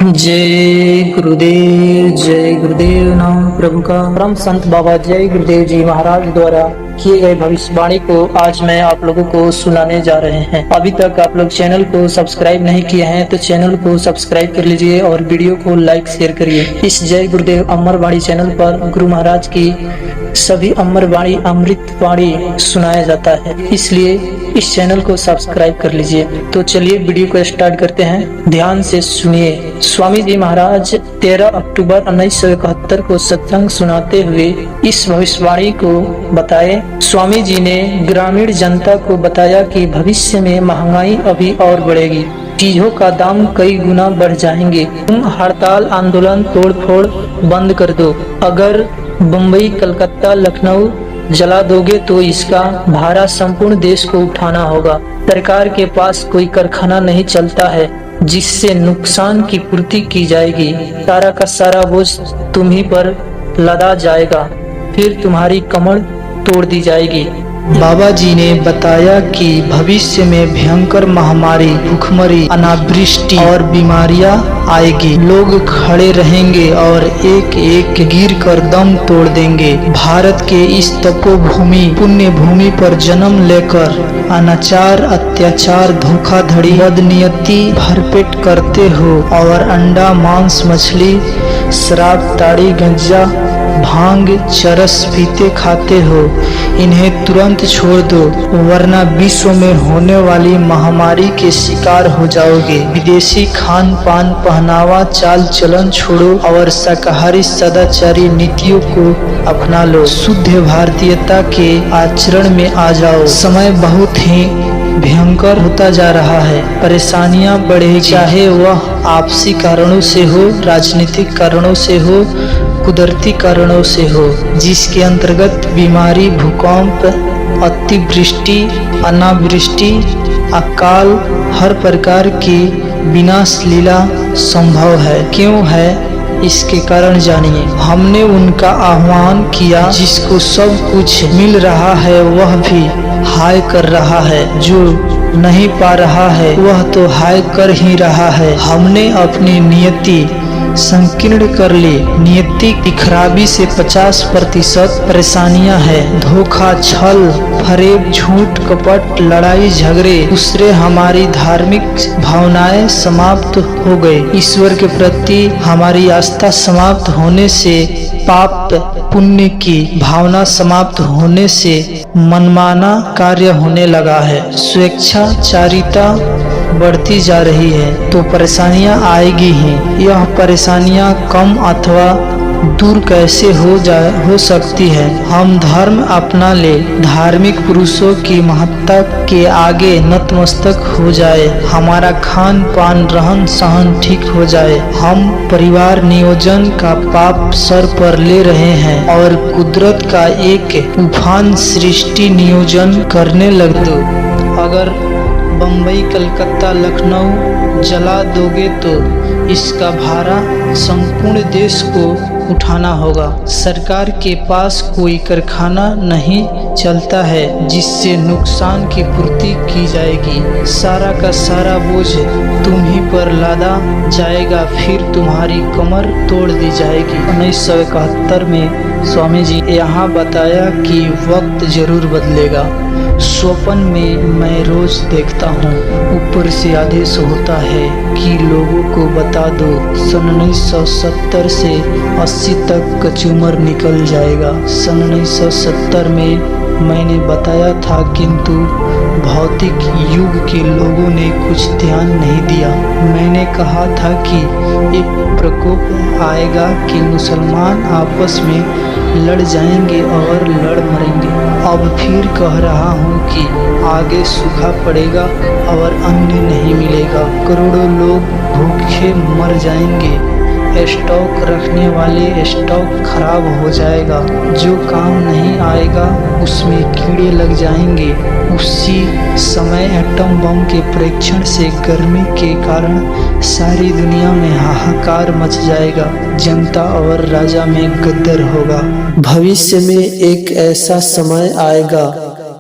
जय गुरुदेव। नाम प्रभु का। परम संत बाबा जय गुरुदेव जी महाराज द्वारा किए गए भविष्यवाणी को आज मैं आप लोगों को सुनाने जा रहे हैं। अभी तक आप लोग चैनल को सब्सक्राइब नहीं किए हैं तो चैनल को सब्सक्राइब कर लीजिए और वीडियो को लाइक शेयर करिए। इस जय गुरुदेव अमरवाणी चैनल पर गुरु महाराज की सभी अमरवाणी अमृत वाणी सुनाया जाता है, इसलिए इस चैनल को सब्सक्राइब कर लीजिए। तो चलिए वीडियो को स्टार्ट करते हैं, ध्यान से सुनिए। स्वामी जी महाराज 13 अक्टूबर 1971 को सत्संग सुनाते हुए इस भविष्यवाणी को बताए। स्वामी जी ने ग्रामीण जनता को बताया कि भविष्य में महंगाई अभी और बढ़ेगी, चीजों का दाम कई गुना बढ़ जाएंगे। तुम हड़ताल आंदोलन तोड़फोड़ बंद कर दो। अगर मुंबई कलकत्ता लखनऊ जला दोगे तो इसका भारा संपूर्ण देश को उठाना होगा। सरकार के पास कोई कारखाना नहीं चलता है जिससे नुकसान की पूर्ति की जाएगी। सारा का सारा बोझ तुम्ही पर लदा जाएगा, फिर तुम्हारी कमर तोड़ दी जाएगी। बाबा जी ने बताया कि भविष्य में भयंकर महामारी, भूखमरी, अनावृष्टि और बीमारियां आएगी। लोग खड़े रहेंगे और एक एक गिर कर दम तोड़ देंगे। भारत के इस तपोभूमि पुण्य भूमि पर जन्म लेकर अनाचार, अत्याचार, धोखाधड़ी, बदनीयती भरपेट करते हो और अंडा, मांस, मछली, शराब, ताड़ी, गंजा, भांग, चरस पीते खाते हो। इन्हें तुरंत छोड़ दो वरना विश्व में होने वाली महामारी के शिकार हो जाओगे। विदेशी खान पान, पहनावा, चाल चलन छोड़ो और शाकाहारी सदाचारी नीतियों को अपना लो। शुद्ध भारतीयता के आचरण में आ जाओ। समय बहुत ही भयंकर होता जा रहा है, परेशानियां बढ़ेगी, चाहे वह आपसी कारणों से हो, राजनीतिक कारणों से हो, कुदरती कारणों से हो, जिसके अंतर्गत बीमारी, भूकंप, अतिवृष्टि, अनावृष्टि, अकाल, हर प्रकार की विनाश लीला संभव है। क्यों है इसके कारण जानिए। हमने उनका आह्वान किया जिसको सब कुछ मिल रहा है वह भी हाय कर रहा है, जो नहीं पा रहा है वह तो हाय कर ही रहा है। हमने अपनी नियति संकीर्ण कर ली। नियति की खराबी से 50% परेशानियां हैं। धोखा, छल, फरेब, झूठ, कपट, लड़ाई झगड़े, दूसरे हमारी धार्मिक भावनाएं समाप्त हो गई। ईश्वर के प्रति हमारी आस्था समाप्त होने से, पाप पुण्य की भावना समाप्त होने से मनमाना कार्य होने लगा है। स्वेच्छाचारिता बढ़ती जा रही है तो परेशानियां आएगी ही। यह परेशानियां कम अथवा दूर कैसे हो सकती है। हम धर्म अपना ले, धार्मिक पुरुषों की महत्ता के आगे नतमस्तक हो जाए, हमारा खान पान रहन सहन ठीक हो जाए। हम परिवार नियोजन का पाप सर पर ले रहे हैं और कुदरत का एक तूफान सृष्टि नियोजन करने लग दो। अगर बम्बई कलकत्ता लखनऊ जला दोगे तो इसका भारा संपूर्ण देश को उठाना होगा। सरकार के पास कोई कारखाना नहीं चलता है जिससे नुकसान की पूर्ति की जाएगी। सारा का सारा बोझ तुम ही पर लादा जाएगा, फिर तुम्हारी कमर तोड़ दी जाएगी। 1971 में स्वामी जी यहाँ बताया कि वक्त जरूर बदलेगा। स्वप्न में मैं रोज देखता हूँ, ऊपर से आदेश होता है कि लोगों को बता दो सन 1970 से 80 तक कचूमर निकल जाएगा। सन 1970 में मैंने बताया था, किंतु भौतिक युग के लोगों ने कुछ ध्यान नहीं दिया। मैंने कहा था कि एक प्रकोप आएगा कि मुसलमान आपस में लड़ जाएंगे और लड़ मरेंगे। अब फिर कह रहा हूँ कि आगे सूखा पड़ेगा और अन्न नहीं मिलेगा। करोड़ों लोग भूखे मर जाएंगे। स्टॉक रखने वाले स्टॉक खराब हो जाएगा। जो काम नहीं आएगा उसमें कीड़े लग जाएंगे। उसी समय एटम बम के परीक्षण से गर्मी के कारण सारी दुनिया में हाहाकार मच जाएगा। जनता और राजा में गद्दर होगा। भविष्य में एक ऐसा समय आएगा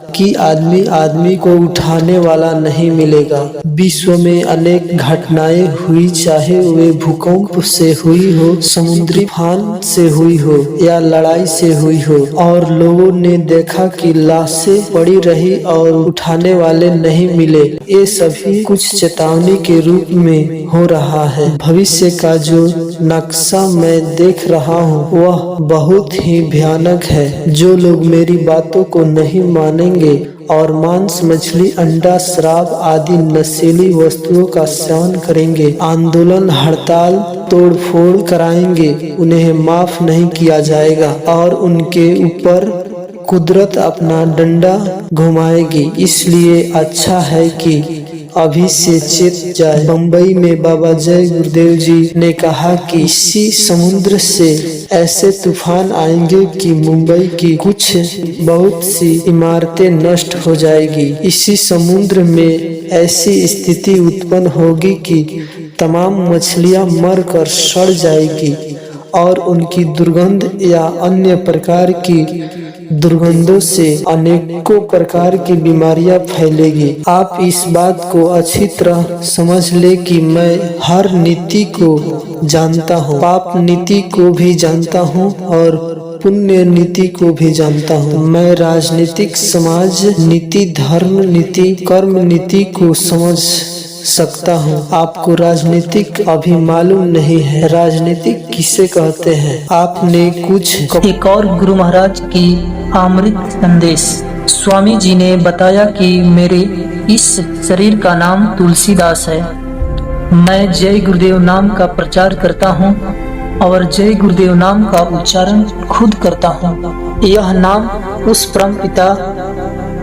कि आदमी आदमी को उठाने वाला नहीं मिलेगा। विश्व में अनेक घटनाएं हुई, चाहे वे भूकंप से हुई हो, समुद्री तूफान से हुई हो या लड़ाई से हुई हो, और लोगों ने देखा कि लाशें पड़ी रही और उठाने वाले नहीं मिले। ये सभी कुछ चेतावनी के रूप में हो रहा है। भविष्य का जो नक्शा मैं देख रहा हूँ वह बहुत ही भयानक है। जो लोग मेरी बातों को नहीं मानेंगे और मांस, मछली, अंडा, शराब आदि नशीली वस्तुओं का सेवन करेंगे, आंदोलन, हड़ताल, तोड़फोड़ कराएंगे, उन्हें माफ नहीं किया जाएगा और उनके ऊपर कुदरत अपना डंडा घुमाएगी। इसलिए अच्छा है कि अभी से चेत जाए। बम्बई में बाबा जय गुरुदेव जी ने कहा कि इसी समुद्र से ऐसे तूफान आएंगे कि मुंबई की कुछ बहुत सी इमारतें नष्ट हो जाएगी। इसी समुद्र में ऐसी स्थिति उत्पन्न होगी कि तमाम मछलियां मर कर सड़ जाएगी और उनकी दुर्गंध या अन्य प्रकार की दुर्गंधों से अनेकों प्रकार की बीमारियां फैलेगी। आप इस बात को अच्छी तरह समझ ले कि मैं हर नीति को जानता हूँ, पाप नीति को भी जानता हूँ और पुण्य नीति को भी जानता हूँ। मैं राजनीतिक, समाज नीति, धर्म नीति, कर्म नीति को समझ सकता हूँ। आपको राजनीतिक अभी मालूम नहीं है। राजनीतिक किसे कहते हैं? आपने कुछ एक और गुरु महाराज की अमृत संदेश। स्वामी जी ने बताया कि मेरे इस शरीर का नाम तुलसीदास है। मैं जय गुरुदेव नाम का प्रचार करता हूँ और जय गुरुदेव नाम का उच्चारण खुद करता हूँ। यह नाम उस परम पिता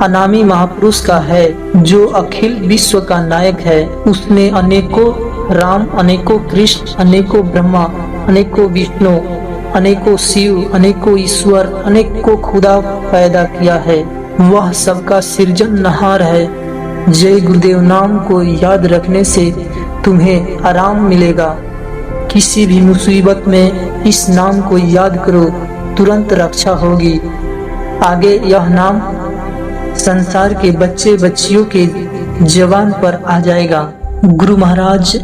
अनामी महापुरुष का है जो अखिल विश्व का नायक है। उसने अनेकों राम, अनेकों कृष्ण, अनेकों ब्रह्मा, अनेकों विष्णु, अनेकों शिव, अनेकों ईश्वर, अनेकों खुदा पैदा किया है। वह सबका सृजनहार है। जय गुरुदेव नाम को याद रखने से तुम्हें आराम मिलेगा। किसी भी मुसीबत में इस नाम को याद करो, तुरंत रक्षा होगी। आगे यह नाम संसार के बच्चे बच्चियों के जवान पर आ जाएगा। गुरु महाराज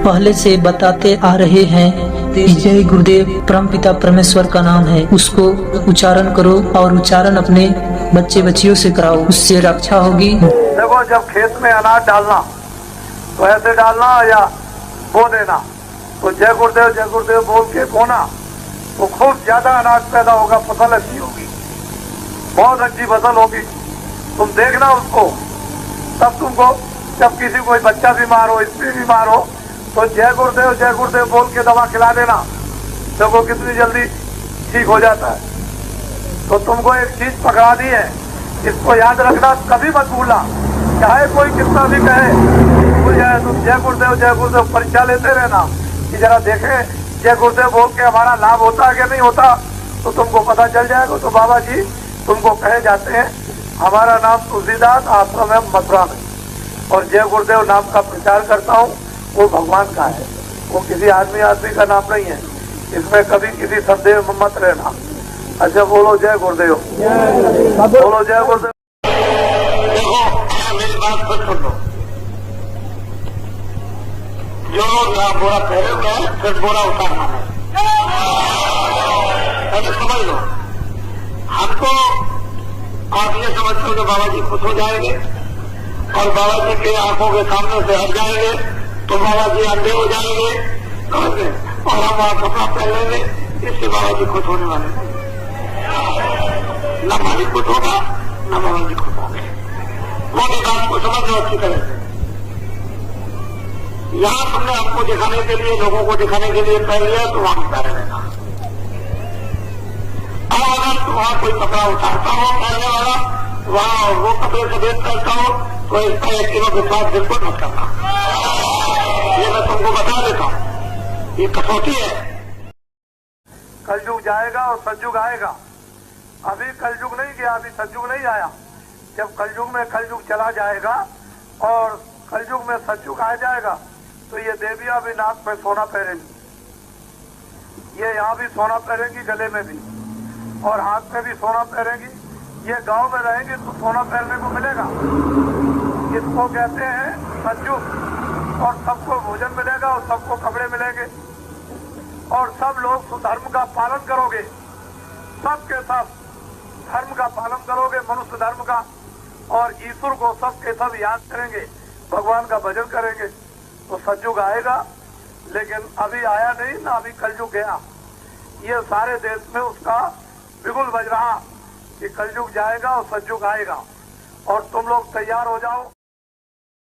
पहले से बताते आ रहे हैं कि जय गुरुदेव परमपिता परमेश्वर का नाम है। उसको उच्चारण करो और उच्चारण अपने बच्चे बच्चियों से कराओ, उससे रक्षा होगी। देखो, जब खेत में अनाज डालना तो ऐसे डालना या बो देना, तो जय गुरुदेव बोल के बोना तो खूब ज्यादा अनाज पैदा होगा, फसल अच्छी होगी, बहुत अच्छी फसल होगी। तुम देखना उसको, तब तुमको जब किसी कोई बच्चा बीमार हो, स्त्री बीमार हो, तो जय गुरुदेव बोल के दवा खिला देना, देखो कितनी जल्दी ठीक हो जाता है। तो तुमको एक चीज पकड़ा दी है, इसको याद रखना, कभी मत भूलना, चाहे कोई कितना भी कहे भूल जाए, तुम जय गुरुदेव परीक्षा लेते रहना कि जरा देखे जय गुरुदेव बोल के हमारा लाभ होता है कि नहीं होता, तो तुमको पता चल जाएगा। तो बाबा जी तुमको कहे जाते हैं, हमारा नाम तुलसीदास, आश्रम है मथुरा में, और जय गुरुदेव नाम का प्रचार करता हूँ। वो भगवान का है, वो किसी आदमी का नाम नहीं है। इसमें कभी किसी संदेह में मत रहना। अच्छा, बोलो जय गुरुदेव, बोलो जय गुरुदेव। देखो, मेरी बात खुद सुन लो। जो बोरा पहले हुए हैं, फिर बोरा उतारना है, समझ लो। हमको आप ये समझते हो कि बाबा जी खुश हो जाएंगे और बाबा जी के आंखों के सामने से हट जाएंगे तो बाबा जी अंधे हो जाएंगे और हम वहां कपड़ा पहन लेंगे, इससे बाबा जी खुश होने वाले नहीं। न मालिक खुश होगा, न बाबा जी खुश होंगे। मोटी बात को समझ लो अच्छी तरह से। यहाँ तुमने हमको दिखाने के लिए, लोगों को दिखाने के लिए पहन लिया तो वहां पहने रहना। अब अगर वहां कोई कपड़ा उतारता हो पहनने वाला, वहां वो कपड़े से भेद करता हो, तो इसका एक किलो के साथ बिल्कुल मत करना। ये मैं तुमको बता देता हूँ, ये कसौटी है। कलयुग जाएगा और सतयुग आएगा। अभी कलयुग नहीं गया, अभी सतयुग नहीं आया। जब कलयुग में कलयुग चला जाएगा और कलयुग में सतयुग आ जाएगा, तो ये देवियां भी नाक में सोना पहनेंगी, ये यहाँ भी सोना पहनेंगी, गले में भी, और हाथ में भी सोना पहनेंगी, ये गांव में रहेंगे तो सोना पहनने को मिलेगा, इसको कहते हैं सतयुग। और सबको भोजन मिलेगा और सबको कपड़े मिलेंगे और सब लोग सुधर्म का पालन करोगे, सबके सब धर्म का पालन करोगे, मनुष्य धर्म का, और ईश्वर को सबके सब याद करेंगे, भगवान का भजन करेंगे, तो सतयुग आएगा। लेकिन अभी आया नहीं ना, अभी कलयुग गया। ये सारे देश में उसका बिगुल बज रहा कि कलयुग जाएगा और सतयुग आएगा, और तुम लोग तैयार हो जाओ।